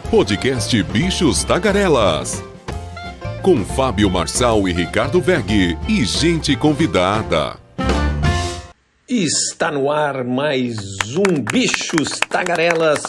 Podcast Bichos Tagarelas. Com Fábio Marçal e Ricardo Weg e gente convidada. Está no ar mais um Bichos Tagarelas,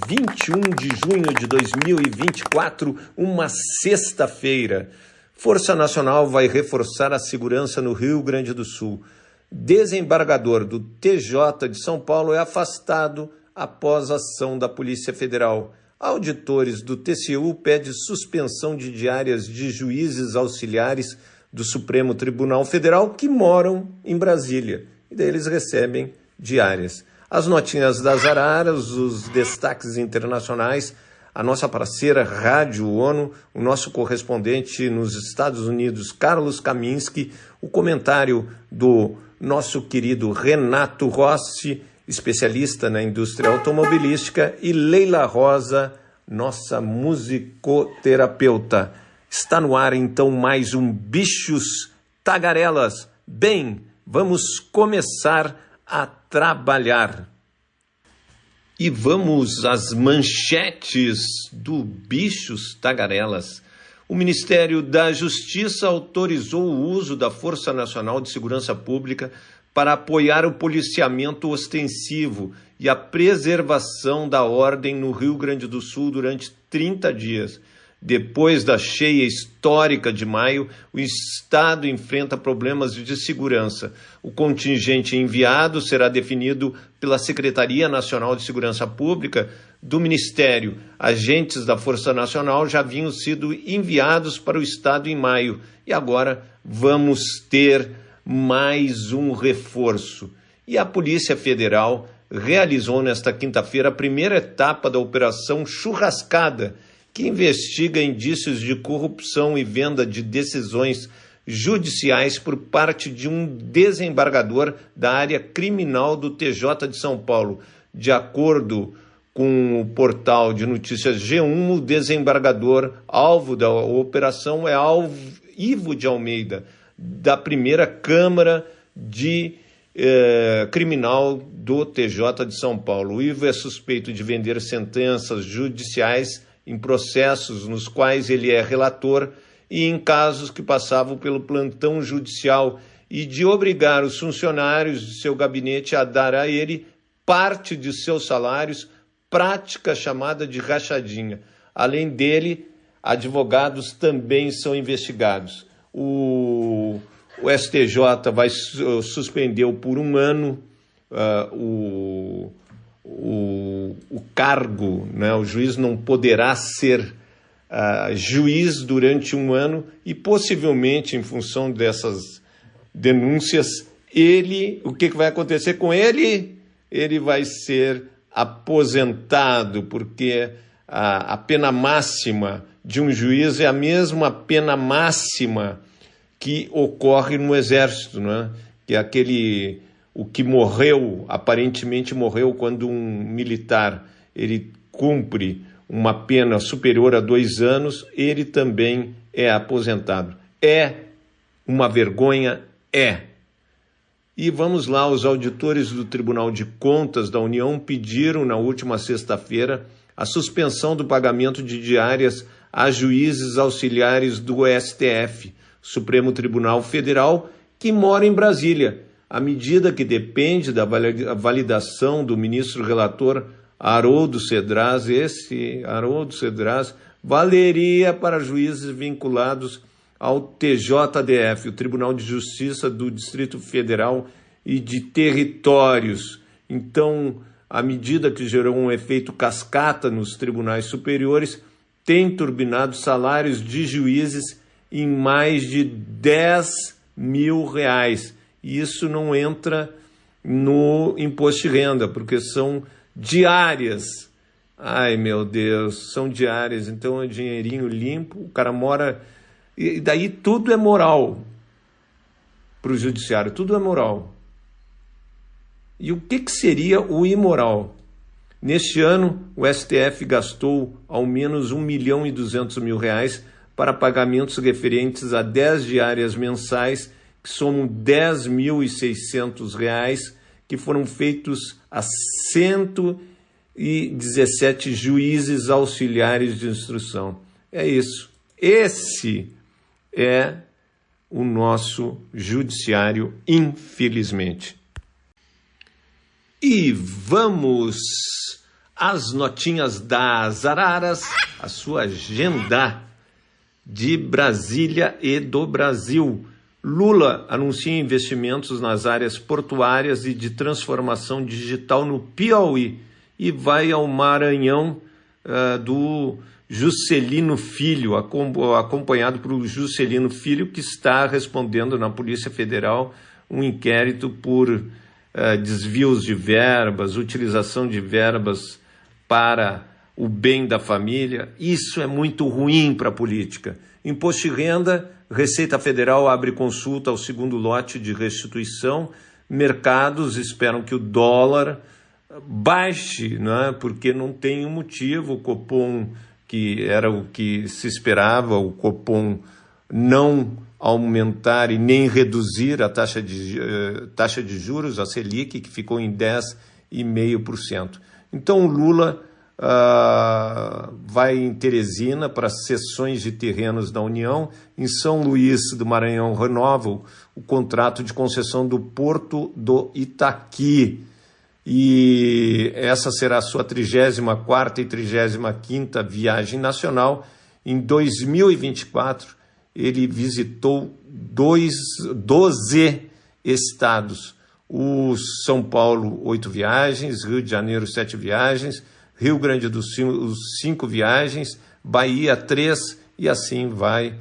21 de junho de 2024, uma sexta-feira. Força Nacional vai reforçar a segurança no Rio Grande do Sul. Desembargador do TJ de São Paulo é afastado após ação da Polícia Federal. Auditores do TCU pedem suspensão de diárias de juízes auxiliares do Supremo Tribunal Federal que moram em Brasília. E daí eles recebem diárias. As notinhas das araras, os destaques internacionais, a nossa parceira Rádio ONU, o nosso correspondente nos Estados Unidos, Carlos Kaminski, o comentário do nosso querido Renato Rossi, especialista na indústria automobilística, e Leila Rosa, nossa musicoterapeuta. Está no ar, então, mais um Bichos Tagarelas. Bem, vamos começar a trabalhar. E vamos às manchetes do Bichos Tagarelas. O Ministério da Justiça autorizou o uso da Força Nacional de Segurança Pública para apoiar o policiamento ostensivo e a preservação da ordem no Rio Grande do Sul durante 30 dias. Depois da cheia histórica de maio, o Estado enfrenta problemas de segurança. O contingente enviado será definido pela Secretaria Nacional de Segurança Pública do Ministério. Agentes da Força Nacional já haviam sido enviados para o Estado em maio e agora vamos ter mais um reforço. E a Polícia Federal realizou nesta quinta-feira a primeira etapa da Operação Churrascada, que investiga indícios de corrupção e venda de decisões judiciais por parte de um desembargador da área criminal do TJ de São Paulo. De acordo com o portal de notícias G1, o desembargador alvo da operação é Ivo de Almeida, da primeira Câmara de Criminal do TJ de São Paulo. O Ivo é suspeito de vender sentenças judiciais em processos nos quais ele é relator e em casos que passavam pelo plantão judicial e de obrigar os funcionários de seu gabinete a dar a ele parte de seus salários, prática chamada de rachadinha. Além dele, advogados também são investigados. O STJ vai suspender por um ano o cargo, né? O juiz não poderá ser juiz durante um ano e possivelmente, em função dessas denúncias, o que vai acontecer com ele? Ele vai ser aposentado, porque a pena máxima de um juiz é a mesma pena máxima que ocorre no Exército, né? Que é o que morreu, aparentemente morreu quando um militar ele cumpre uma pena superior a 2 anos, ele também é aposentado. É uma vergonha? É. E vamos lá, os auditores do Tribunal de Contas da União pediram na última sexta-feira a suspensão do pagamento de diárias a juízes auxiliares do STF, Supremo Tribunal Federal, que mora em Brasília. A medida, que depende da validação do ministro relator Haroldo Cedras, valeria para juízes vinculados ao TJDF, o Tribunal de Justiça do Distrito Federal e de Territórios. Então, a medida, que gerou um efeito cascata nos tribunais superiores, tem turbinado salários de juízes em mais de R$10 mil. E isso não entra no imposto de renda, porque são diárias. Ai, meu Deus, são diárias, então é dinheirinho limpo, o cara mora... E daí tudo é moral para o judiciário, tudo é moral. E o que seria o imoral? Neste ano, o STF gastou ao menos R$1.200.000 para pagamentos referentes a 10 diárias mensais, que somam R$10.600, que foram feitos a 100 e 17 juízes auxiliares de instrução. É isso. Esse é o nosso judiciário, infelizmente. E vamos às notinhas das araras, a sua agenda de Brasília e do Brasil. Lula anuncia investimentos nas áreas portuárias e de transformação digital no Piauí e vai ao Maranhão do Juscelino Filho, acompanhado por Juscelino Filho, que está respondendo na Polícia Federal um inquérito por desvios de verbas, utilização de verbas para o bem da família. Isso é muito ruim para a política. Imposto de renda, Receita Federal abre consulta ao segundo lote de restituição. Mercados esperam que o dólar baixe, né? Porque não tem um motivo. O Copom, que era o que se esperava, o Copom não aumentar e nem reduzir a taxa de juros, a Selic, que ficou em 10,5%. Então o Lula vai em Teresina para cessões de terrenos da União. Em São Luís do Maranhão renova o contrato de concessão do Porto do Itaqui. E essa será a sua 34ª e 35ª viagem nacional. Em 2024, ele visitou 12 estados. O São Paulo, 8 viagens, Rio de Janeiro, 7 viagens, Rio Grande do Sul, 5 viagens, Bahia, 3, e assim vai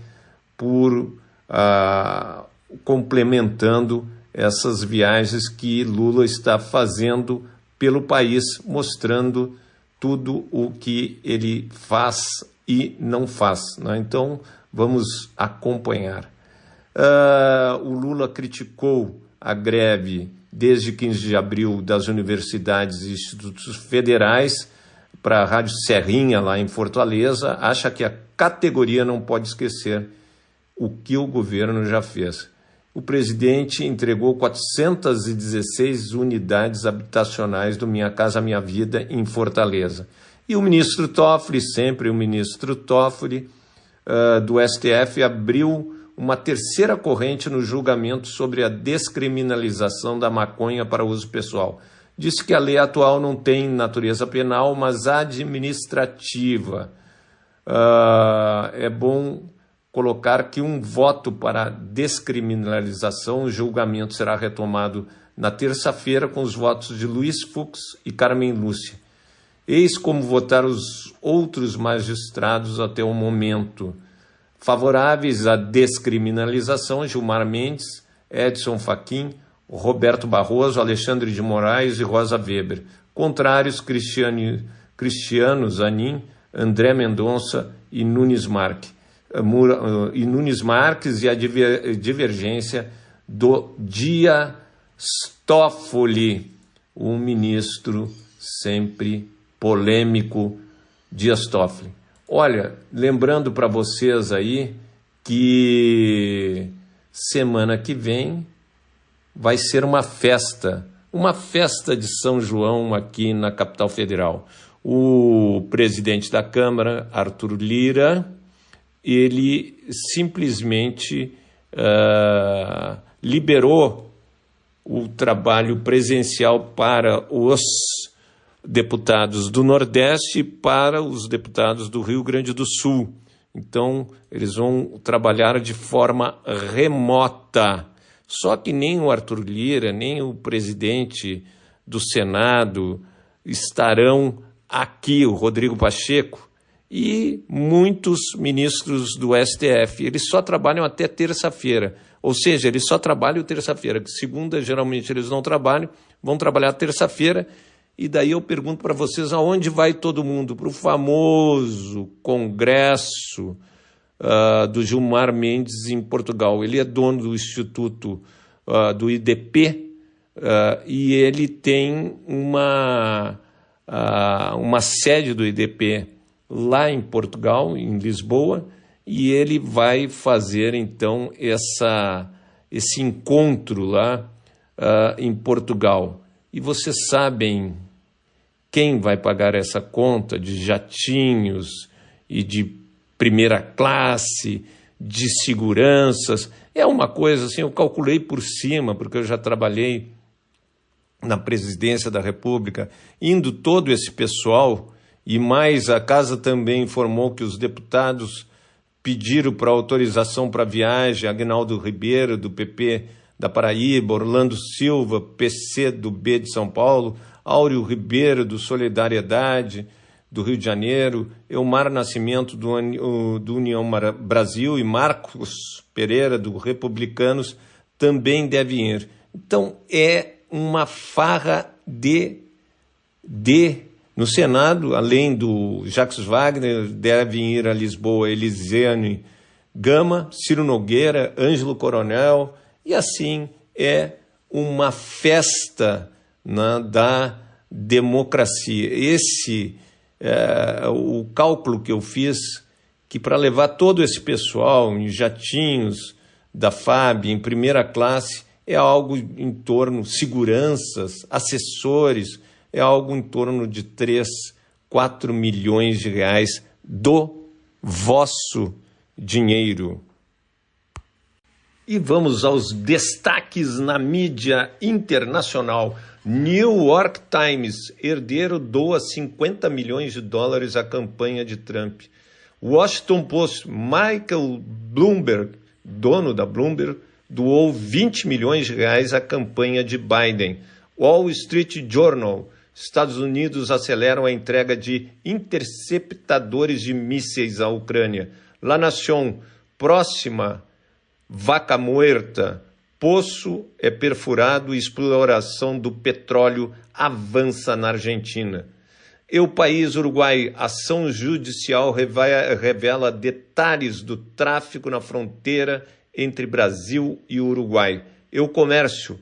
complementando essas viagens que Lula está fazendo pelo país, mostrando tudo o que ele faz e não faz, né? Então, vamos acompanhar. O Lula criticou a greve desde 15 de abril das universidades e institutos federais para a Rádio Serrinha, lá em Fortaleza. Acha que a categoria não pode esquecer o que o governo já fez. O presidente entregou 416 unidades habitacionais do Minha Casa Minha Vida em Fortaleza. E o ministro Toffoli, sempre o ministro Toffoli, do STF, abriu uma terceira corrente no julgamento sobre a descriminalização da maconha para uso pessoal. Disse que a lei atual não tem natureza penal, mas administrativa. É bom colocar que um voto para descriminalização, o julgamento será retomado na terça-feira com os votos de Luiz Fux e Carmen Lúcia. Eis como votaram os outros magistrados até o momento. Favoráveis à descriminalização, Gilmar Mendes, Edson Fachin, Roberto Barroso, Alexandre de Moraes e Rosa Weber. Contrários, Cristiano Zanin, André Mendonça e Nunes Marques. E a divergência do Dias Toffoli, um ministro sempre polêmico, Dias Toffoli. Olha, lembrando para vocês aí que semana que vem vai ser uma festa de São João aqui na capital federal. O presidente da Câmara, Arthur Lira, ele simplesmente liberou o trabalho presencial para os deputados do Nordeste e para os deputados do Rio Grande do Sul. Então, eles vão trabalhar de forma remota. Só que nem o Arthur Lira, nem o presidente do Senado estarão aqui, o Rodrigo Pacheco, e muitos ministros do STF. Eles só trabalham até terça-feira, ou seja, eles só trabalham terça-feira. Segunda, geralmente, eles não trabalham, vão trabalhar terça-feira, e daí eu pergunto para vocês, aonde vai todo mundo? Para o famoso congresso do Gilmar Mendes em Portugal. Ele é dono do Instituto do IDP e ele tem uma sede do IDP lá em Portugal, em Lisboa, e ele vai fazer então esse encontro lá em Portugal. E vocês sabem quem vai pagar essa conta de jatinhos e de primeira classe, de seguranças? É uma coisa assim, eu calculei por cima, porque eu já trabalhei na presidência da República, indo todo esse pessoal, e mais a casa também informou que os deputados pediram para autorização para viagem, Aguinaldo Ribeiro, do PP da Paraíba, Orlando Silva, PC do B de São Paulo, Áureo Ribeiro, do Solidariedade, do Rio de Janeiro, Elmar Nascimento, do União Brasil, e Marcos Pereira, do Republicanos, também devem ir. Então, é uma farra no Senado, além do Jacques Wagner, devem ir a Lisboa Elisiane Gama, Ciro Nogueira, Ângelo Coronel, e assim é uma festa, né, da democracia. Esse é o cálculo que eu fiz, que para levar todo esse pessoal em jatinhos da FAB, em primeira classe, é algo em torno, seguranças, assessores, é algo em torno de 3, 4 milhões de reais do vosso dinheiro. E vamos aos destaques na mídia internacional. New York Times: herdeiro doa 50 milhões de dólares à campanha de Trump. Washington Post: Michael Bloomberg, dono da Bloomberg, doou 20 milhões de reais à campanha de Biden. Wall Street Journal: Estados Unidos aceleram a entrega de interceptadores de mísseis à Ucrânia. La Nation: próxima vaca muerta, poço é perfurado e exploração do petróleo avança na Argentina. O País: Uruguai: ação judicial revela detalhes do tráfico na fronteira entre Brasil e Uruguai. O Comércio: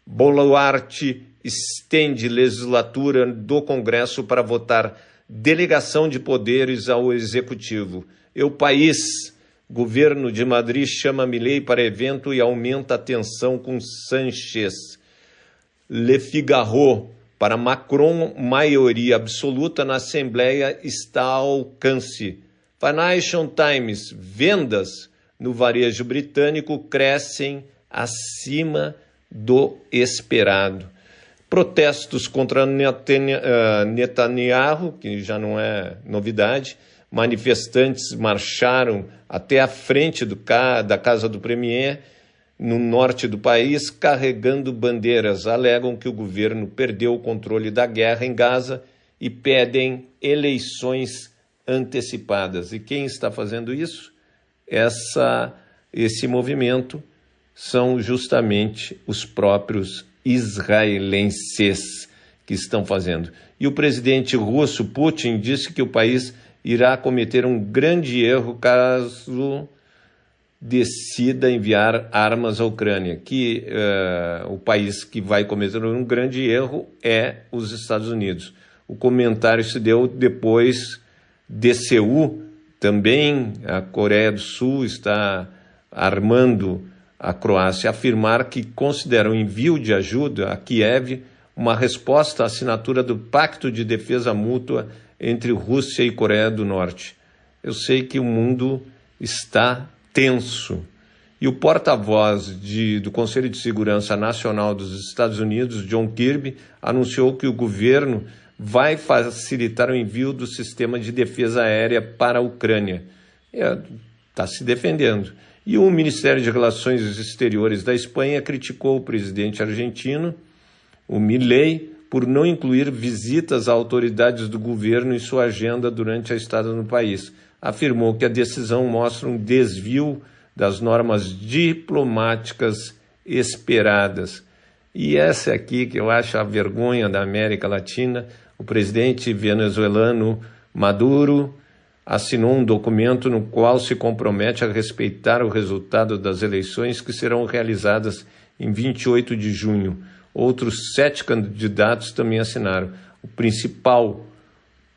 Boluarte estende legislatura do Congresso para votar delegação de poderes ao Executivo. O País: governo de Madrid chama Milei para evento e aumenta a tensão com Sánchez. Le Figaro: para Macron, maioria absoluta na Assembleia está ao alcance. Financial Times: vendas no varejo britânico crescem acima do esperado. Protestos contra Netanyahu, que já não é novidade. Manifestantes marcharam até a frente da casa do Premier, no norte do país, carregando bandeiras. Alegam que o governo perdeu o controle da guerra em Gaza e pedem eleições antecipadas. E quem está fazendo isso? Esse movimento são justamente os próprios israelenses que estão fazendo. E o presidente russo Putin disse que o país irá cometer um grande erro caso decida enviar armas à Ucrânia, que o país que vai cometer um grande erro é os Estados Unidos. O comentário se deu depois de Seul. Também a Coreia do Sul está armando a Croácia, afirmar que considera o envio de ajuda a Kiev uma resposta à assinatura do Pacto de Defesa Mútua entre Rússia e Coreia do Norte. Eu sei que o mundo está tenso. E o porta-voz do Conselho de Segurança Nacional dos Estados Unidos, John Kirby, anunciou que o governo vai facilitar o envio do sistema de defesa aérea para a Ucrânia. Está se defendendo. E o Ministério de Relações Exteriores da Espanha criticou o presidente argentino, o Milei, por não incluir visitas a autoridades do governo em sua agenda durante a estada no país. Afirmou que a decisão mostra um desvio das normas diplomáticas esperadas. E essa aqui que eu acho a vergonha da América Latina: o presidente venezuelano Maduro assinou um documento no qual se compromete a respeitar o resultado das eleições que serão realizadas em 28 de junho. Outros 7 candidatos também assinaram. O principal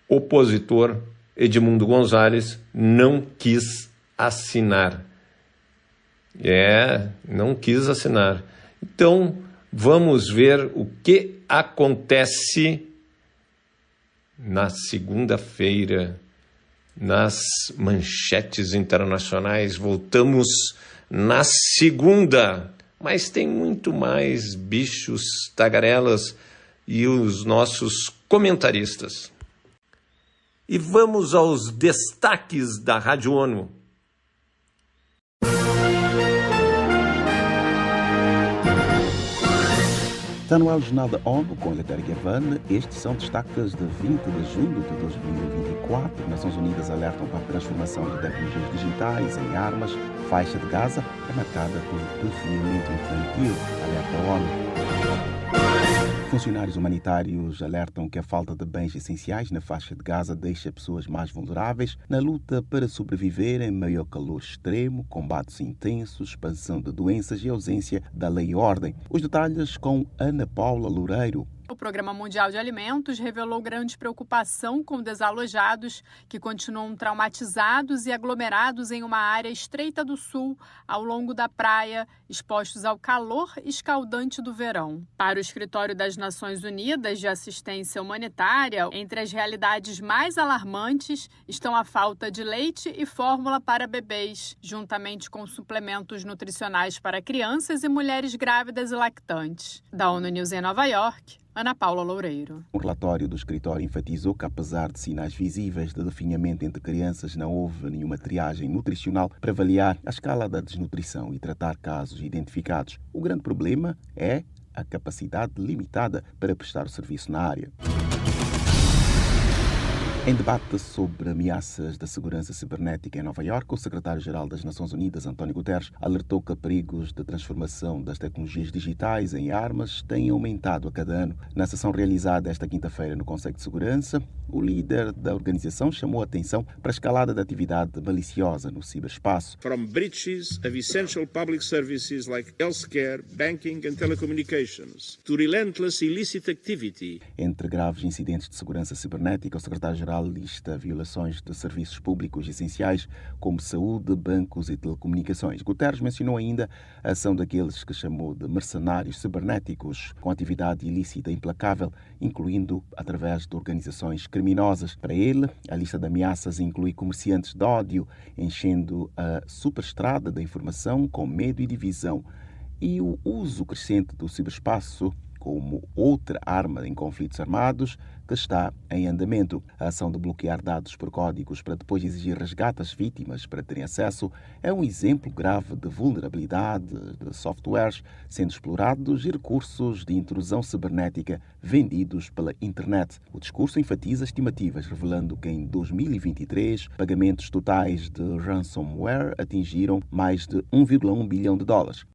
opositor, Edmundo Gonzalez, não quis assinar. Não quis assinar. Então, vamos ver o que acontece Na segunda-feira, nas manchetes internacionais, voltamos na segunda, mas tem muito mais bichos tagarelas e os nossos comentaristas. E vamos aos destaques da Rádio ONU. Está no ar o Jornal da ONU com Eleutério Gavan. Estes são destaques de 20 de julho de 2024. Nações Unidas alertam para a transformação de tecnologias digitais em armas. Faixa de Gaza é marcada por definimento infantil, alerta a ONU. Funcionários humanitários alertam que a falta de bens essenciais na faixa de Gaza deixa pessoas mais vulneráveis na luta para sobreviver em meio ao calor extremo, combates intensos, expansão de doenças e ausência da lei e ordem. Os detalhes com Ana Paula Loureiro. O Programa Mundial de Alimentos revelou grande preocupação com desalojados que continuam traumatizados e aglomerados em uma área estreita do sul, ao longo da praia, expostos ao calor escaldante do verão. Para o Escritório das Nações Unidas de Assistência Humanitária, entre as realidades mais alarmantes estão a falta de leite e fórmula para bebês, juntamente com suplementos nutricionais para crianças e mulheres grávidas e lactantes. Da ONU News em Nova York, Ana Paula Loureiro. Um relatório do escritório enfatizou que, apesar de sinais visíveis de definhamento entre crianças, não houve nenhuma triagem nutricional para avaliar a escala da desnutrição e tratar casos identificados. O grande problema é a capacidade limitada para prestar o serviço na área. Em debate sobre ameaças da segurança cibernética em Nova Iorque, o secretário-geral das Nações Unidas, António Guterres, alertou que perigos de transformação das tecnologias digitais em armas têm aumentado a cada ano. Na sessão realizada esta quinta-feira no Conselho de Segurança, o líder da organização chamou a atenção para a escalada da atividade maliciosa no ciberespaço. From breaches of essential public services like healthcare, banking and telecommunications, to relentless illicit activity. Entre graves incidentes de segurança cibernética, o secretário-geral lista violações de serviços públicos essenciais como saúde, bancos e telecomunicações. Guterres mencionou ainda a ação daqueles que chamou de mercenários cibernéticos, com atividade ilícita implacável, incluindo através de organizações criminosas. Para ele, a lista de ameaças inclui comerciantes de ódio, enchendo a superestrada da informação com medo e divisão, e o uso crescente do ciberespaço como outra arma em conflitos armados que está em andamento. A ação de bloquear dados por códigos para depois exigir resgate às vítimas para terem acesso é um exemplo grave de vulnerabilidade de softwares sendo explorados e recursos de intrusão cibernética vendidos pela internet. O discurso enfatiza estimativas, revelando que em 2023 pagamentos totais de ransomware atingiram mais de 1,1 bilhão de dólares.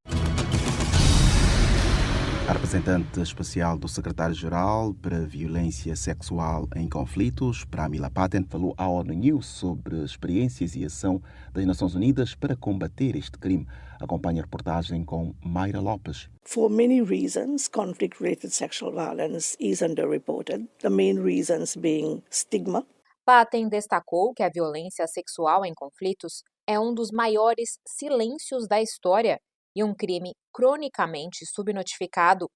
A representante especial do secretário-geral para a violência sexual em conflitos, Pramila Patten, falou à ONU News sobre experiências e ação das Nações Unidas para combater este crime. Acompanhe a reportagem com Mayra Lopes. For many reasons, conflict-related sexual violence is underreported. The main reasons being stigma. Patten destacou que a violência sexual em conflitos é um dos maiores silêncios da história e um crime cronicamente subnotificado.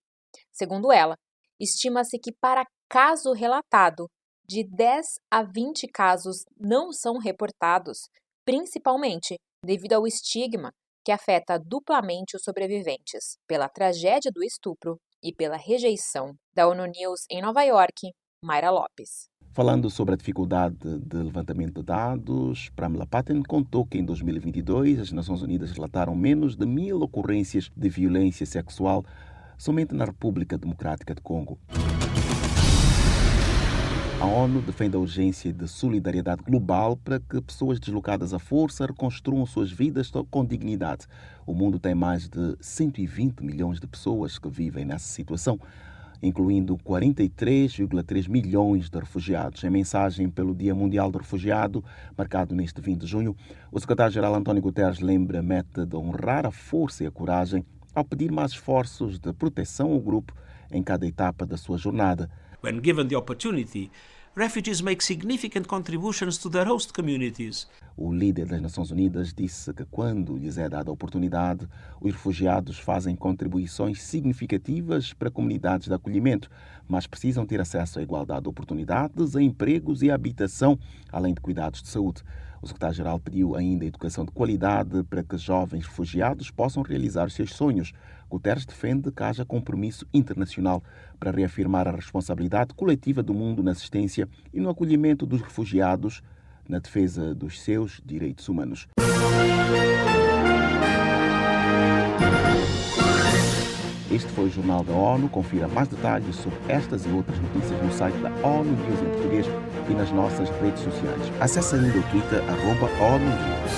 Segundo ela, estima-se que para caso relatado, de 10 a 20 casos não são reportados, principalmente devido ao estigma que afeta duplamente os sobreviventes, pela tragédia do estupro e pela rejeição. Da ONU News em Nova York, Mayra Lopes. Falando sobre a dificuldade de levantamento de dados, Pramila Patten contou que em 2022 as Nações Unidas relataram menos de 1.000 ocorrências de violência sexual somente na República Democrática do Congo. A ONU defende a urgência de solidariedade global para que pessoas deslocadas à força reconstruam suas vidas com dignidade. O mundo tem mais de 120 milhões de pessoas que vivem nessa situação, incluindo 43,3 milhões de refugiados. Em mensagem pelo Dia Mundial do Refugiado, marcado neste 20 de junho, o secretário-geral António Guterres lembra a meta de honrar a força e a coragem ao pedir mais esforços de proteção ao grupo em cada etapa da sua jornada. When given the opportunity, refugees make significant contributions to their host communities. O líder das Nações Unidas disse que quando lhes é dada a oportunidade, os refugiados fazem contribuições significativas para comunidades de acolhimento, mas precisam ter acesso à igualdade de oportunidades, a empregos e à habitação, além de cuidados de saúde. O secretário-geral pediu ainda educação de qualidade para que jovens refugiados possam realizar os seus sonhos. Guterres defende que haja compromisso internacional para reafirmar a responsabilidade coletiva do mundo na assistência e no acolhimento dos refugiados, na defesa dos seus direitos humanos. Este foi o Jornal da ONU. Confira mais detalhes sobre estas e outras notícias no site da ONU News em português e nas nossas redes sociais. Acesse ainda o Twitter @ONU News.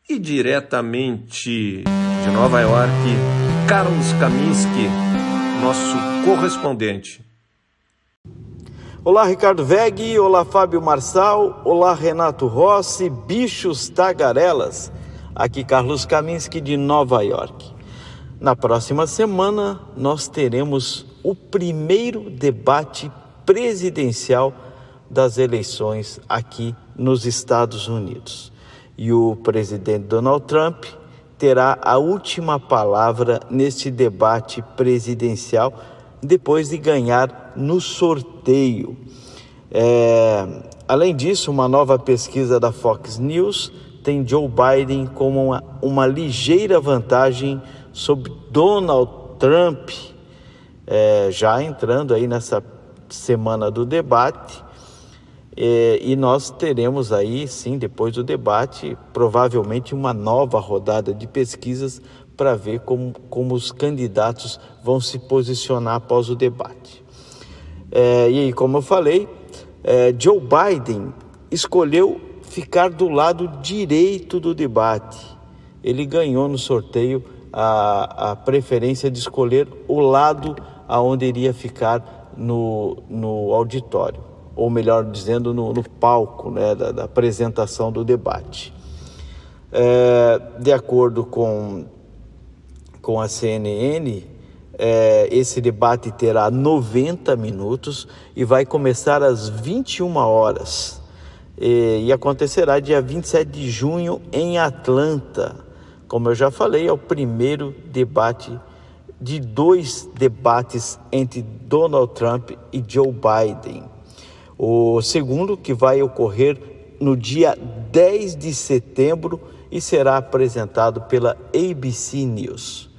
E diretamente de Nova York, Carlos Kaminski, nosso correspondente. Olá, Ricardo Veg, olá, Fábio Marçal, olá, Renato Rossi, bichos tagarelas. Aqui Carlos Kaminski de Nova York. Na próxima semana nós teremos o primeiro debate presidencial das eleições aqui nos Estados Unidos. E o presidente Donald Trump terá a última palavra neste debate presidencial depois de ganhar no sorteio. Além disso, uma nova pesquisa da Fox News tem Joe Biden com uma ligeira vantagem sobre Donald Trump, já entrando aí nessa semana do debate, e nós teremos aí, sim, depois do debate, provavelmente uma nova rodada de pesquisas para ver como os candidatos vão se posicionar após o debate. E aí, como eu falei, Joe Biden escolheu ficar do lado direito do debate. Ele ganhou no sorteio a preferência de escolher o lado aonde iria ficar no auditório, ou melhor dizendo, no palco, né, da apresentação do debate. De acordo com a CNN, esse debate terá 90 minutos e vai começar às 21 horas. E acontecerá dia 27 de junho em Atlanta. Como eu já falei, é o primeiro debate de 2 debates entre Donald Trump e Joe Biden. O segundo, que vai ocorrer no dia 10 de setembro e será apresentado pela ABC News.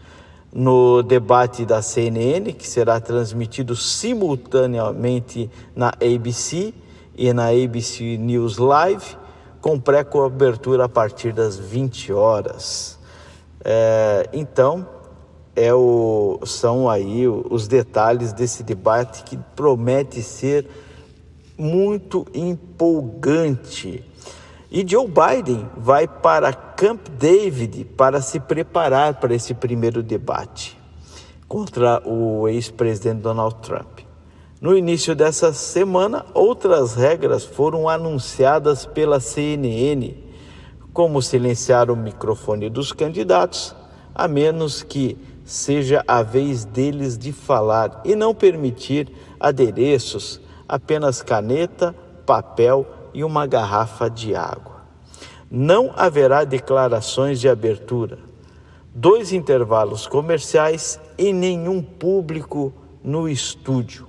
No debate da CNN, que será transmitido simultaneamente na ABC e na ABC News Live, com pré-cobertura a partir das 20 horas. Então, são aí os detalhes desse debate que promete ser muito empolgante. E Joe Biden vai para Camp David para se preparar para esse primeiro debate contra o ex-presidente Donald Trump. No início dessa semana, outras regras foram anunciadas pela CNN, como silenciar o microfone dos candidatos, a menos que seja a vez deles de falar, e não permitir adereços, apenas caneta, papel e uma garrafa de água. Não haverá declarações de abertura, 2 intervalos comerciais e nenhum público no estúdio.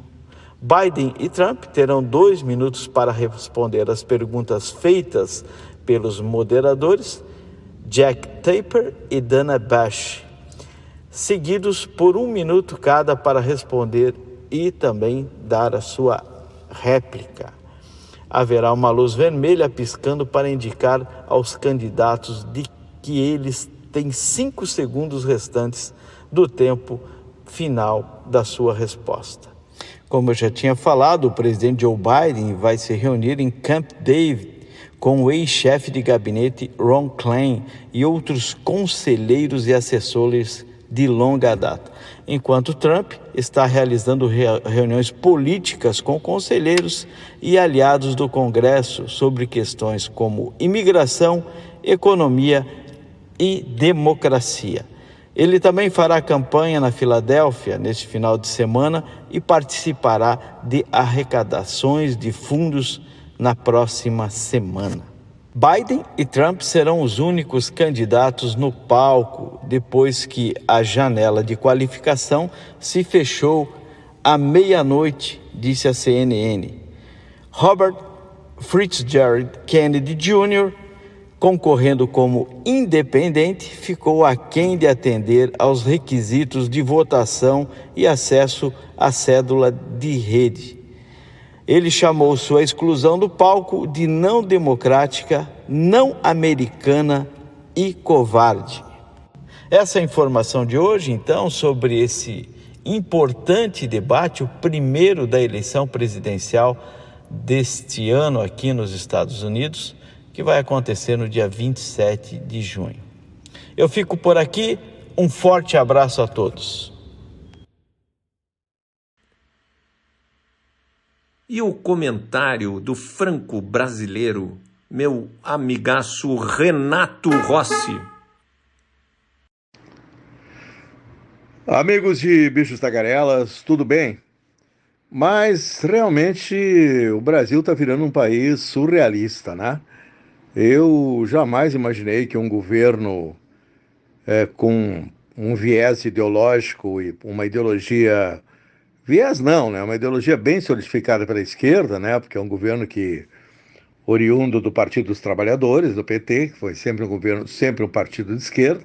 Biden e Trump terão 2 minutos para responder às perguntas feitas pelos moderadores Jack Tapper e Dana Bash, seguidos por 1 minuto cada para responder e também dar a sua réplica. Haverá uma luz vermelha piscando para indicar aos candidatos de que eles têm 5 segundos restantes do tempo final da sua resposta. Como eu já tinha falado, o presidente Joe Biden vai se reunir em Camp David com o ex-chefe de gabinete Ron Klain e outros conselheiros e assessores de longa data, enquanto Trump está realizando reuniões políticas com conselheiros e aliados do Congresso sobre questões como imigração, economia e democracia. Ele também fará campanha na Filadélfia neste final de semana e participará de arrecadações de fundos na próxima semana. Biden e Trump serão os únicos candidatos no palco depois que a janela de qualificação se fechou à meia-noite, disse a CNN. Robert Fitzgerald Kennedy Jr., concorrendo como independente, ficou aquém de atender aos requisitos de votação e acesso à cédula de rede. Ele chamou sua exclusão do palco de não democrática, não americana e covarde. Essa é a informação de hoje, então, sobre esse importante debate, o primeiro da eleição presidencial deste ano aqui nos Estados Unidos, que vai acontecer no dia 27 de junho. Eu fico por aqui, um forte abraço a todos. E o comentário do franco-brasileiro, meu amigaço Renato Rossi. Amigos de Bichos Tagarelas, tudo bem? Mas realmente o Brasil está virando um país surrealista, né? Eu jamais imaginei que um governo com um viés ideológico e uma ideologia... Viés não, né? Uma ideologia bem solidificada pela esquerda, né? Porque é um governo que oriundo do Partido dos Trabalhadores, do PT, que foi sempre um governo, sempre um partido de esquerda,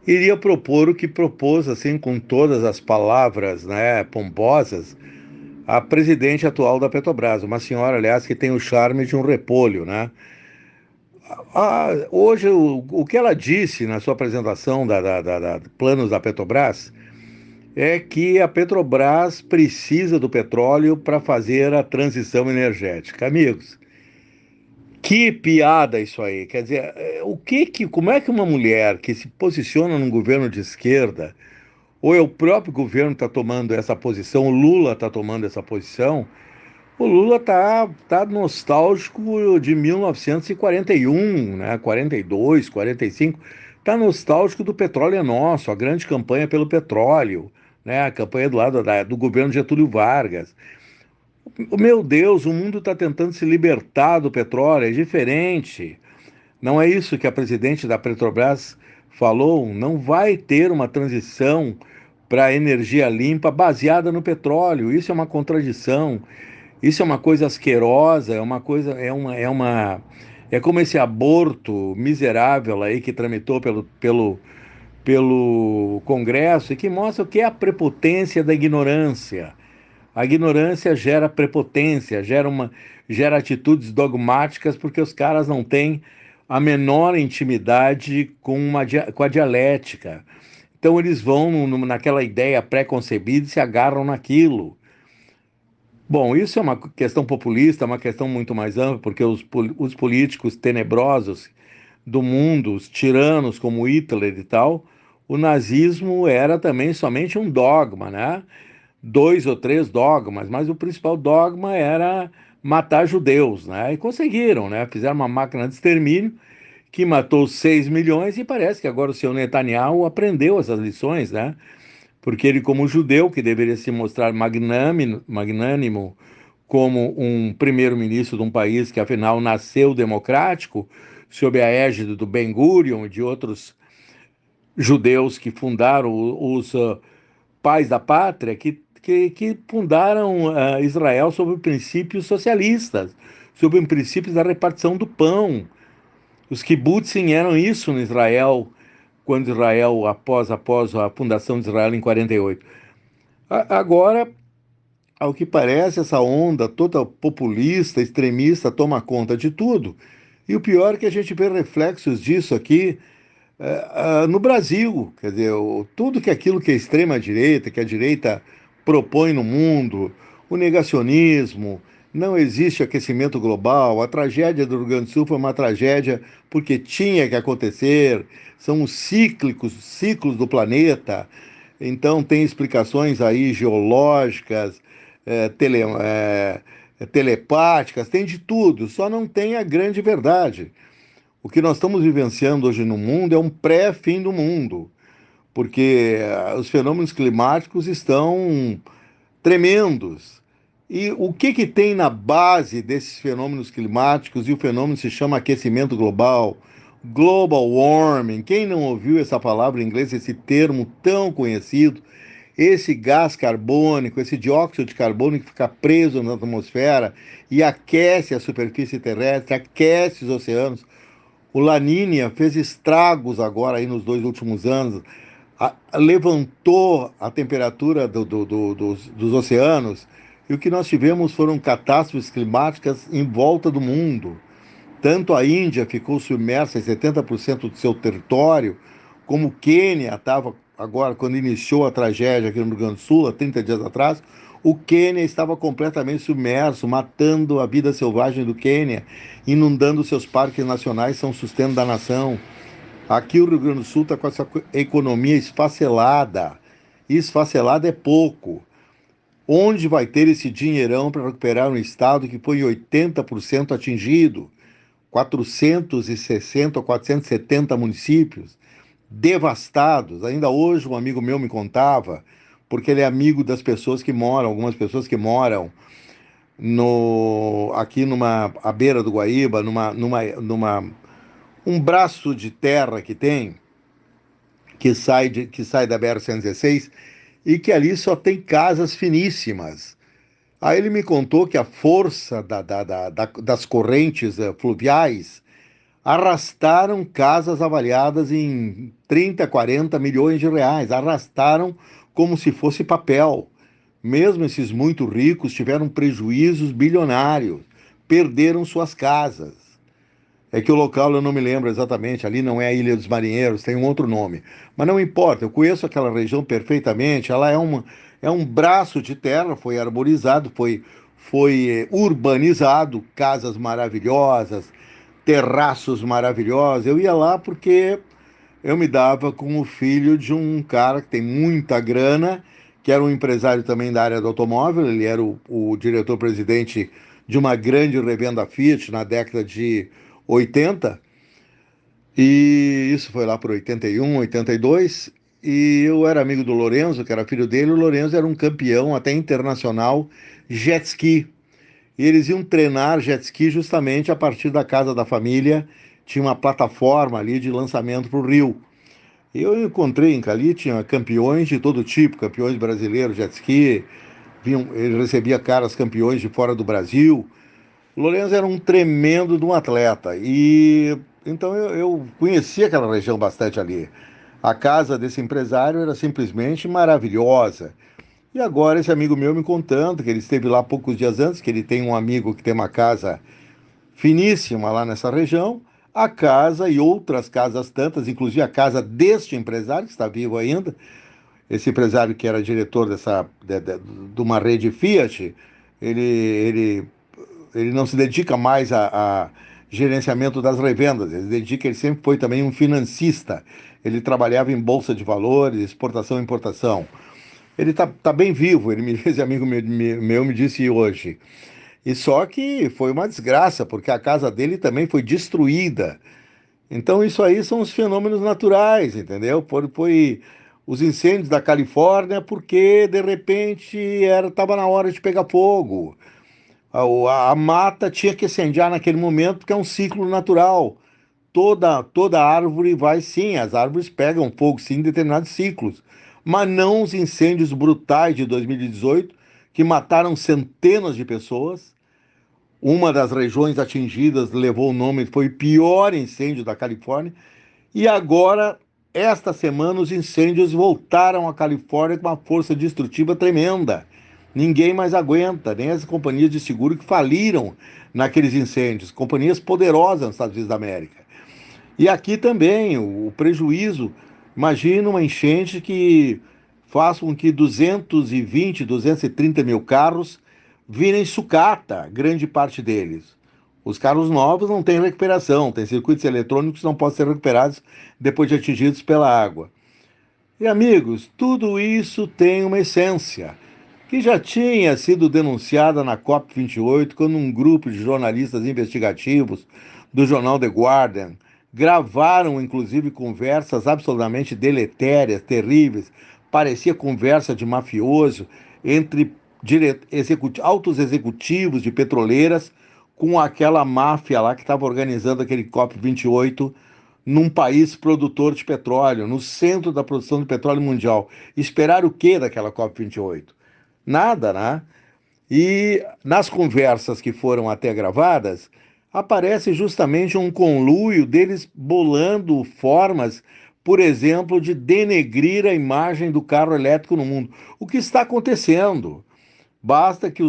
iria propor o que propôs, assim, com todas as palavras, né, pomposas, a presidente atual da Petrobras, uma senhora, aliás, que tem o charme de um repolho, né? Hoje, o que ela disse na sua apresentação da planos da Petrobras é que a Petrobras precisa do petróleo para fazer a transição energética. Amigos, que piada isso aí! Quer dizer, como é que uma mulher que se posiciona num governo de esquerda, ou é o próprio governo que está tomando essa posição, o Lula está tomando essa posição, o Lula tá nostálgico de 1941, né? 42, 45, tá nostálgico do petróleo é nosso, a grande campanha pelo petróleo, né? A campanha do lado do governo Getúlio Vargas. Meu Deus, o mundo está tentando se libertar do petróleo, é diferente. Não é isso que a presidente da Petrobras falou, não vai ter uma transição para energia limpa baseada no petróleo, isso é uma contradição. Isso é uma coisa asquerosa, é como esse aborto miserável aí que tramitou pelo Congresso e que mostra o que é a prepotência da ignorância. A ignorância gera prepotência, gera atitudes dogmáticas porque os caras não têm a menor intimidade com a dialética. Então eles vão naquela ideia pré-concebida e se agarram naquilo. Bom, isso é uma questão populista, uma questão muito mais ampla, porque os políticos tenebrosos do mundo, os tiranos como Hitler e tal, o nazismo era também somente um dogma, né? 2 ou 3 dogmas, mas o principal dogma era matar judeus, né? E conseguiram, né? Fizeram uma máquina de extermínio que matou 6 milhões e parece que agora o senhor Netanyahu aprendeu essas lições, né? Porque ele, como judeu, que deveria se mostrar magnânimo como um primeiro-ministro de um país que, afinal, nasceu democrático, sob a égide do Ben-Gurion e de outros judeus que fundaram os pais da pátria, que fundaram Israel sob princípios socialistas, sob princípios da repartição do pão. Os kibbutzim eram isso no Israel, quando Israel, após a fundação de Israel em 48. Agora, ao que parece, essa onda toda populista, extremista, toma conta de tudo. E o pior é que a gente vê reflexos disso aqui no Brasil. Quer dizer, tudo aquilo que a extrema-direita, que a direita propõe no mundo, o negacionismo, não existe aquecimento global, a tragédia do Rio Grande do Sul foi uma tragédia porque tinha que acontecer, são os ciclos do planeta, então tem explicações aí geológicas, telepáticas, tem de tudo, só não tem a grande verdade. O que nós estamos vivenciando hoje no mundo é um pré-fim do mundo, porque os fenômenos climáticos estão tremendos. E o que tem na base desses fenômenos climáticos? E o fenômeno se chama aquecimento global, global warming. Quem não ouviu essa palavra em inglês, esse termo tão conhecido? Esse gás carbônico, esse dióxido de carbono que fica preso na atmosfera e aquece a superfície terrestre, aquece os oceanos. O Lanínia fez estragos agora aí nos 2 últimos anos, levantou a temperatura dos oceanos, e o que nós tivemos foram catástrofes climáticas em volta do mundo. Tanto a Índia ficou submersa em 70% do seu território, como o Quênia estava, agora, quando iniciou a tragédia aqui no Rio Grande do Sul, há 30 dias atrás, o Quênia estava completamente submerso, matando a vida selvagem do Quênia, inundando seus parques nacionais, são sustento da nação. Aqui o Rio Grande do Sul está com essa economia esfacelada. Esfacelada é pouco. Onde vai ter esse dinheirão para recuperar um estado que foi 80% atingido? 460 ou 470 municípios devastados. Ainda hoje um amigo meu me contava, porque ele é amigo das pessoas que moram, algumas pessoas que moram aqui à beira do Guaíba, um braço de terra que tem, que sai da BR-116, e que ali só tem casas finíssimas. Aí ele me contou que a força das correntes fluviais arrastaram casas avaliadas em 30, 40 milhões de reais, arrastaram como se fosse papel. Mesmo esses muito ricos tiveram prejuízos bilionários, perderam suas casas. É que o local eu não me lembro exatamente, ali não é a Ilha dos Marinheiros, tem um outro nome. Mas não importa, eu conheço aquela região perfeitamente, ela é um braço de terra, foi arborizado, foi urbanizado, casas maravilhosas, terraços maravilhosos. Eu ia lá porque eu me dava com o filho de um cara que tem muita grana, que era um empresário também da área do automóvel, ele era o diretor-presidente de uma grande revenda Fiat na década de 80, e isso foi lá por 81, 82, e eu era amigo do Lorenzo, que era filho dele. O Lorenzo era um campeão até internacional jet ski, e eles iam treinar jet ski justamente a partir da casa da família, tinha uma plataforma ali de lançamento para o rio. Eu encontrei em Cali, tinha campeões de todo tipo, campeões brasileiros jet ski, ele recebia caras campeões de fora do Brasil. O Lorenzo era um tremendo de um atleta, e então eu conhecia aquela região bastante ali. A casa desse empresário era simplesmente maravilhosa. E agora esse amigo meu me contando que ele esteve lá poucos dias antes, que ele tem um amigo que tem uma casa finíssima lá nessa região, a casa e outras casas tantas, inclusive a casa deste empresário, que está vivo ainda, esse empresário que era diretor de uma rede Fiat, ele não se dedica mais a gerenciamento das revendas, ele sempre foi também um financista, ele trabalhava em bolsa de valores, exportação e importação. Ele tá bem vivo, esse amigo meu me disse hoje. E só que foi uma desgraça, porque a casa dele também foi destruída. Então isso aí são os fenômenos naturais, entendeu? Foi os incêndios da Califórnia, porque de repente estava na hora de pegar fogo. A mata tinha que incendiar naquele momento, porque é um ciclo natural. Toda árvore vai, sim, as árvores pegam fogo, sim, em determinados ciclos. Mas não os incêndios brutais de 2018, que mataram centenas de pessoas. Uma das regiões atingidas levou o nome, foi o pior incêndio da Califórnia. E agora, esta semana, os incêndios voltaram à Califórnia com uma força destrutiva tremenda. Ninguém mais aguenta, nem as companhias de seguro que faliram naqueles incêndios, companhias poderosas nos Estados Unidos da América. E aqui também, o prejuízo, imagina uma enchente que faz com que 220, 230 mil carros virem sucata, grande parte deles. Os carros novos não têm recuperação, tem circuitos eletrônicos que não podem ser recuperados depois de atingidos pela água. E amigos, tudo isso tem uma essência, que já tinha sido denunciada na COP28, quando um grupo de jornalistas investigativos do jornal The Guardian gravaram, inclusive, conversas absolutamente deletérias, terríveis, parecia conversa de mafioso entre altos executivos de petroleiras com aquela máfia lá que estava organizando aquele COP28 num país produtor de petróleo, no centro da produção de petróleo mundial. Esperar o quê daquela COP28? Nada, né? E nas conversas que foram até gravadas, aparece justamente um conluio deles bolando formas, por exemplo, de denegrir a imagem do carro elétrico no mundo. O que está acontecendo? Basta que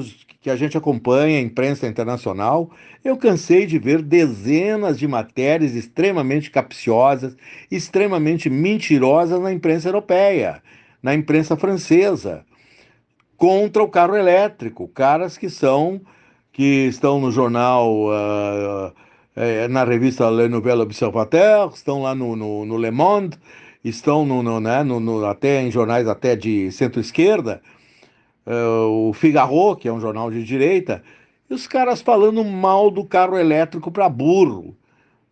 a gente acompanhe a imprensa internacional. Eu cansei de ver dezenas de matérias extremamente capciosas, extremamente mentirosas na imprensa europeia, na imprensa francesa, contra o carro elétrico. Caras que estão no jornal, na revista Le Nouvel Observateur, estão lá no Le Monde, estão até em jornais até de centro-esquerda, o Figaro, que é um jornal de direita, e os caras falando mal do carro elétrico para burro,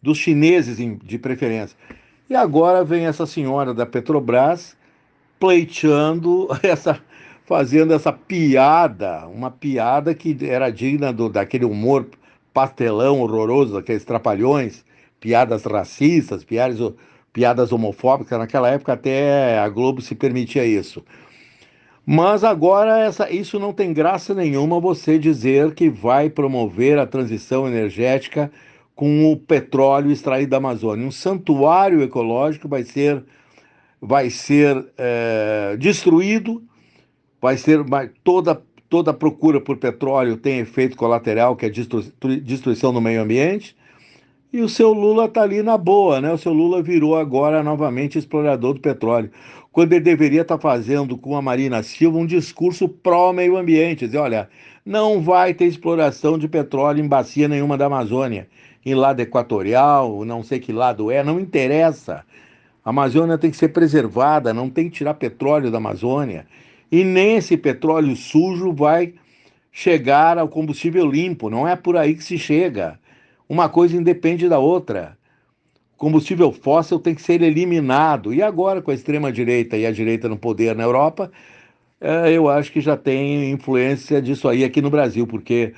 dos chineses de preferência. E agora vem essa senhora da Petrobras pleiteando fazendo essa piada, uma piada que era digna daquele humor pastelão horroroso, daqueles trapalhões, piadas racistas, piadas homofóbicas. Naquela época até a Globo se permitia isso. Mas agora isso não tem graça nenhuma, você dizer que vai promover a transição energética com o petróleo extraído da Amazônia. Um santuário ecológico vai ser destruído, toda a procura por petróleo tem efeito colateral, que é destruição do meio ambiente, e o seu Lula está ali na boa, né? O seu Lula virou agora novamente explorador do petróleo, quando ele deveria estar fazendo com a Marina Silva um discurso pró-meio ambiente, dizer, olha, não vai ter exploração de petróleo em bacia nenhuma da Amazônia, em lado equatorial, não sei que lado não interessa. A Amazônia tem que ser preservada, não tem que tirar petróleo da Amazônia. E nem esse petróleo sujo vai chegar ao combustível limpo, não é por aí que se chega. Uma coisa independe da outra. O combustível fóssil tem que ser eliminado. E agora, com a extrema-direita e a direita no poder na Europa, eu acho que já tem influência disso aí aqui no Brasil, porque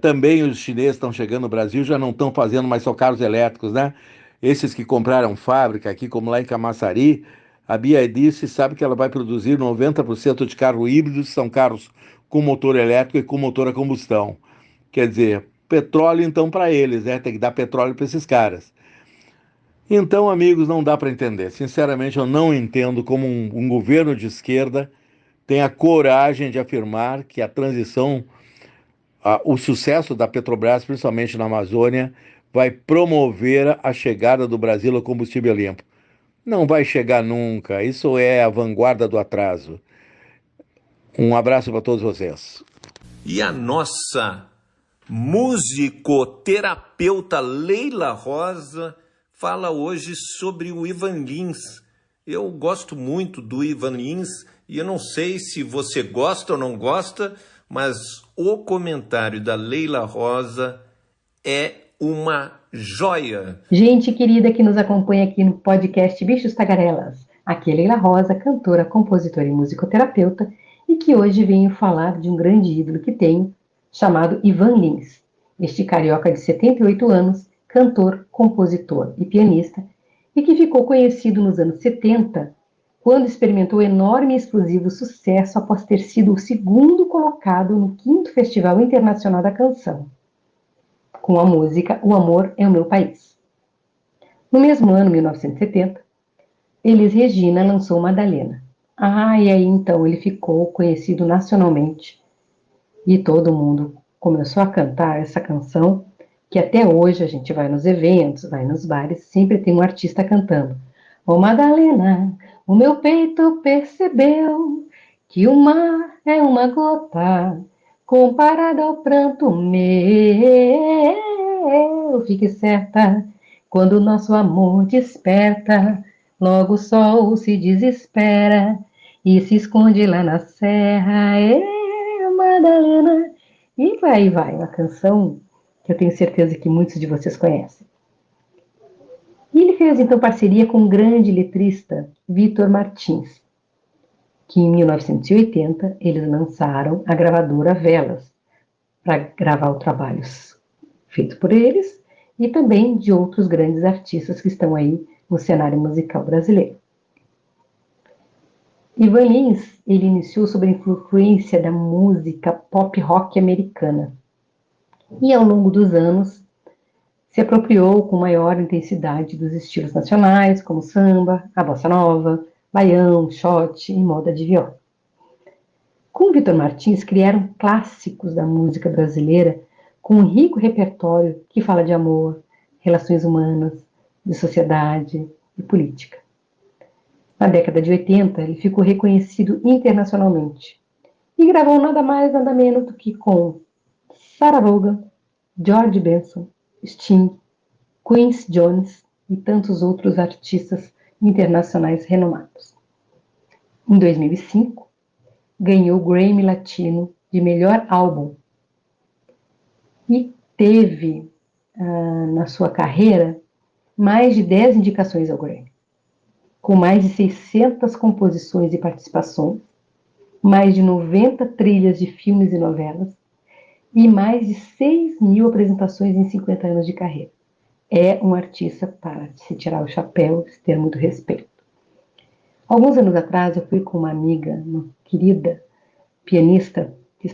também os chineses estão chegando no Brasil, já não estão fazendo mais só carros elétricos, né? Esses que compraram fábrica aqui, como lá em Camaçari, a BYD sabe que ela vai produzir 90% de carros híbridos, são carros com motor elétrico e com motor a combustão. Quer dizer, petróleo então para eles, né? Tem que dar petróleo para esses caras. Então, amigos, não dá para entender. Sinceramente, eu não entendo como um governo de esquerda tem a coragem de afirmar que a transição, o sucesso da Petrobras, principalmente na Amazônia, vai promover a chegada do Brasil ao combustível limpo. Não vai chegar nunca. Isso é a vanguarda do atraso. Um abraço para todos vocês. E a nossa musicoterapeuta Leila Rosa fala hoje sobre o Ivan Lins. Eu gosto muito do Ivan Lins e eu não sei se você gosta ou não gosta, mas o comentário da Leila Rosa é uma joia. Gente querida que nos acompanha aqui no podcast Bichos Tagarelas. Aqui é Leila Rosa, cantora, compositora e musicoterapeuta, e que hoje venho falar de um grande ídolo que tenho, chamado Ivan Lins. Este carioca de 78 anos, cantor, compositor e pianista, e que ficou conhecido nos anos 70, quando experimentou enorme e explosivo sucesso após ter sido o segundo colocado no 5º Festival Internacional da Canção, com a música O Amor é o Meu País. No mesmo ano, 1970, Elis Regina lançou Madalena. E aí então ele ficou conhecido nacionalmente e todo mundo começou a cantar essa canção, que até hoje a gente vai nos eventos, vai nos bares, sempre tem um artista cantando. Ô Madalena, o meu peito percebeu que o mar é uma gota comparado ao pranto meu. Fique certa, quando o nosso amor desperta, logo o sol se desespera e se esconde lá na serra. Madalena. E vai, uma canção que eu tenho certeza que muitos de vocês conhecem. E ele fez então parceria com o grande letrista Vitor Martins, que em 1980 eles lançaram a gravadora Velas, para gravar os trabalhos feitos por eles e também de outros grandes artistas que estão aí no cenário musical brasileiro. Ivan Lins, ele iniciou sob a influência da música pop rock americana e ao longo dos anos se apropriou com maior intensidade dos estilos nacionais, como samba, a bossa nova, baião, shot e moda de viola. Com Vitor Martins, criaram clássicos da música brasileira com um rico repertório que fala de amor, relações humanas, de sociedade e política. Na década de 80, ele ficou reconhecido internacionalmente e gravou nada mais, nada menos do que com Sarah Vaughan, George Benson, Sting, Quincy Jones e tantos outros artistas internacionais renomados. Em 2005, ganhou o Grammy Latino de melhor álbum e teve na sua carreira mais de 10 indicações ao Grammy, com mais de 600 composições e participações, mais de 90 trilhas de filmes e novelas e mais de 6.000 apresentações em 50 anos de carreira. É um artista para se tirar o chapéu, se ter muito respeito. Alguns anos atrás eu fui com uma amiga, uma querida pianista, que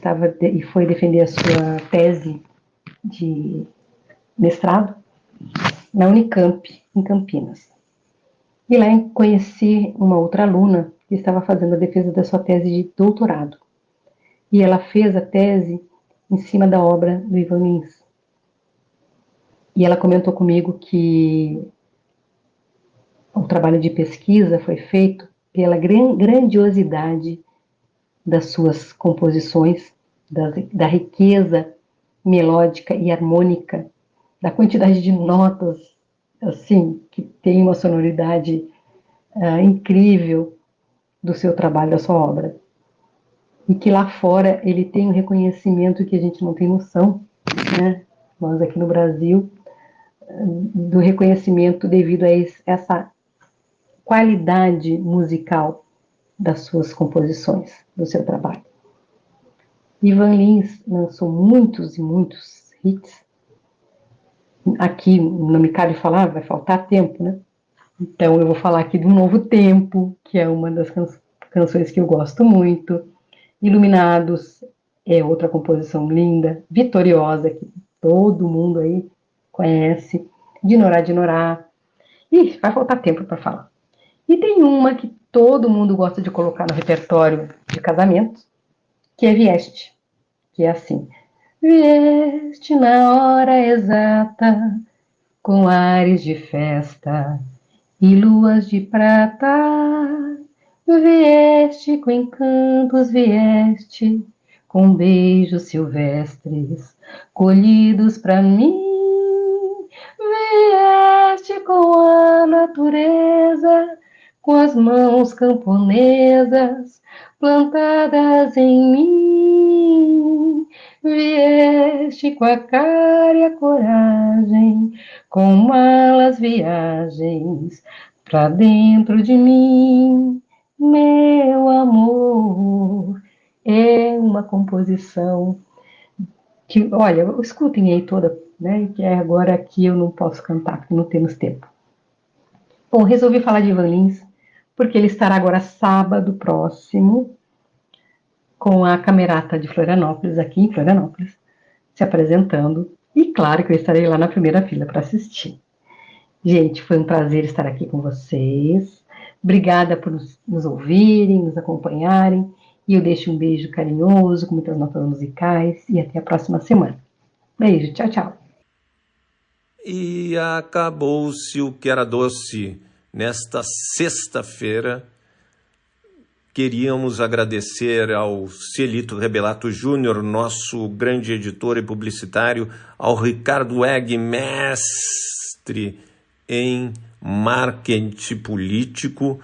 foi defender a sua tese de mestrado na Unicamp, em Campinas. E lá conheci uma outra aluna que estava fazendo a defesa da sua tese de doutorado. E ela fez a tese em cima da obra do Ivan Lins. E ela comentou comigo que o trabalho de pesquisa foi feito pela grandiosidade das suas composições, da riqueza melódica e harmônica, da quantidade de notas, assim, que tem uma sonoridade incrível do seu trabalho, da sua obra. E que lá fora ele tem um reconhecimento que a gente não tem noção, né? Nós aqui no Brasil, do reconhecimento devido a essa qualidade musical das suas composições, do seu trabalho. Ivan Lins lançou muitos e muitos hits. Aqui não me cabe falar, vai faltar tempo, né? Então eu vou falar aqui do Novo Tempo, que é uma das canções que eu gosto muito. Iluminados é outra composição linda. Vitoriosa, que todo mundo aí conhece. Dinorá. Ih, vai faltar tempo para falar. E tem uma que todo mundo gosta de colocar no repertório de casamento, que é Vieste, que é assim. Vieste na hora exata, com ares de festa e luas de prata. Vieste com encantos, vieste com beijos silvestres colhidos pra mim. Vieste com a natureza, com as mãos camponesas plantadas em mim. Vieste com a cara e a coragem, com malas viagens pra dentro de mim. Meu amor, é uma composição que, olha, escutem aí toda, né? Que agora aqui eu não posso cantar, porque não temos tempo. Bom, resolvi falar de Ivan Lins, porque ele estará agora sábado próximo com a Camerata de Florianópolis, aqui em Florianópolis, se apresentando. E claro que eu estarei lá na primeira fila para assistir. Gente, foi um prazer estar aqui com vocês. Obrigada por nos ouvirem, nos acompanharem. E eu deixo um beijo carinhoso, com muitas notas musicais. E até a próxima semana. Beijo, tchau, tchau. E acabou-se o que era doce. Nesta sexta-feira, queríamos agradecer ao Celito Rebelato Júnior, nosso grande editor e publicitário, ao Ricardo Egg, mestre em marketing político,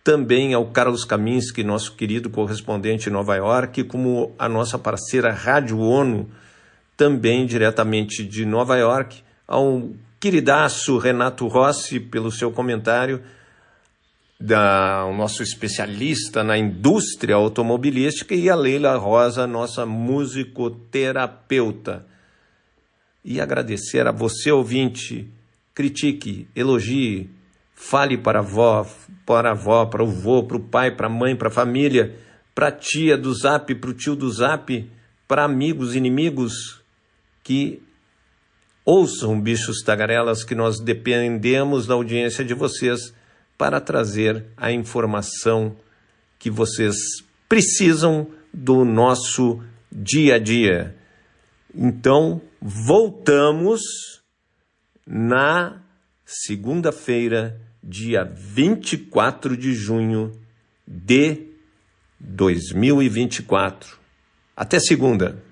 também ao Carlos Kaminski, nosso querido correspondente em Nova York, como a nossa parceira Rádio ONU, também diretamente de Nova York, ao queridaço Renato Rossi pelo seu comentário, o nosso especialista na indústria automobilística, e a Leila Rosa, nossa musicoterapeuta. E agradecer a você, ouvinte. Critique, elogie, fale para a avó, para o vô, para o pai, para a mãe, para a família, para a tia do Zap, para o tio do Zap, para amigos, inimigos, que ouçam Bichos Tagarelas, que nós dependemos da audiência de vocês para trazer a informação que vocês precisam do nosso dia a dia. Então, voltamos na segunda-feira, dia 24 de junho de 2024. Até segunda.